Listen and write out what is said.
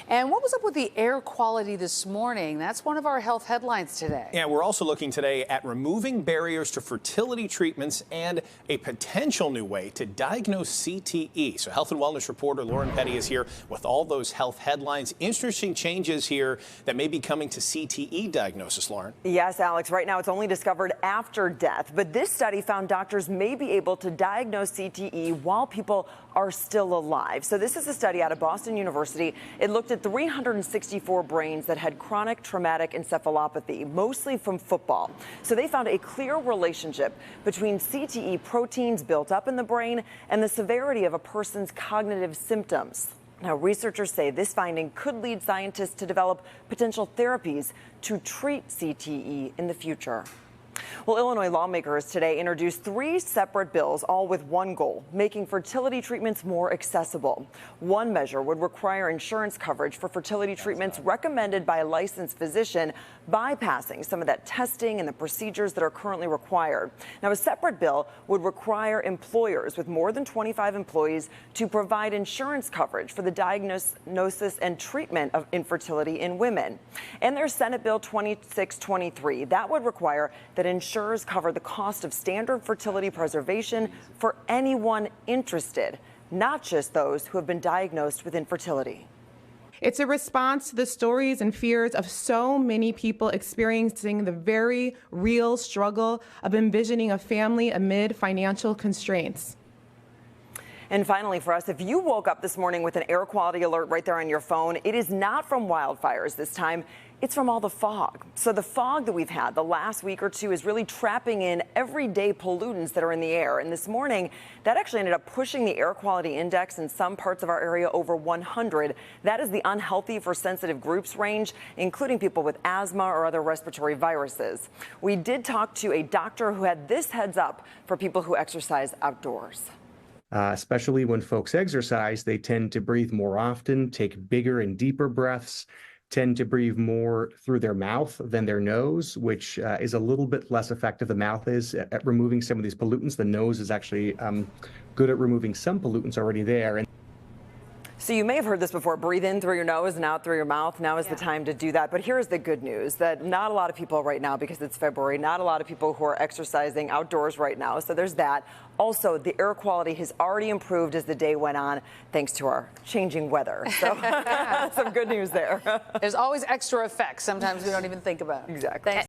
And what was up with the air quality this morning? That's one of our health headlines today. Yeah, we're also looking today at removing barriers to fertility treatments and a potential new way to diagnose CTE. So health and wellness reporter Lauren Petty is here with all those health headlines. Interesting changes here that may be coming to CTE diagnosis, Lauren. Yes, Alex. Right now, it's only discovered after death. But this study found doctors may be able to diagnose CTE while people are still alive. So this is a study out of Boston University. It looked at 364 brains that had chronic traumatic encephalopathy, mostly from football. So they found a clear relationship between CTE proteins built up in the brain and the severity of a person's cognitive symptoms. Now, researchers say this finding could lead scientists to develop potential therapies to treat CTE in the future. Well, Illinois lawmakers today introduced 3 separate bills, all with one goal: making fertility treatments more accessible. One measure would require insurance coverage for fertility treatments recommended by a licensed physician, bypassing some of that testing and the procedures that are currently required. Now, a separate bill would require employers with more than 25 employees to provide insurance coverage for the diagnosis and treatment of infertility in women. And there's Senate Bill 2623. That would require that insurers cover the cost of standard fertility preservation for anyone interested, not just those who have been diagnosed with infertility. It's a response to the stories and fears of so many people experiencing the very real struggle of envisioning a family amid financial constraints. And finally, for us, if you woke up this morning with an air quality alert right there on your phone, it is not from wildfires this time. It's from all the fog. So the fog that we've had the last week or two is really trapping in everyday pollutants that are in the air. And this morning, that actually ended up pushing the air quality index in some parts of our area over 100. That is the unhealthy for sensitive groups range, including people with asthma or other respiratory viruses. We did talk to a doctor who had this heads up for people who exercise outdoors. Especially when folks exercise, they tend to breathe more often, take bigger and deeper breaths, tend to breathe more through their mouth than their nose, which is a little bit less effective. The mouth is at removing some of these pollutants. The nose is actually good at removing some pollutants already there. So you may have heard this before: breathe in through your nose and out through your mouth. Now is the time to do that. But here's the good news, that not a lot of people right now, because it's February, not a lot of people who are exercising outdoors right now. So there's that. Also, the air quality has already improved as the day went on, thanks to our changing weather. So some good news there. There's always extra effects sometimes we don't even think about. Exactly.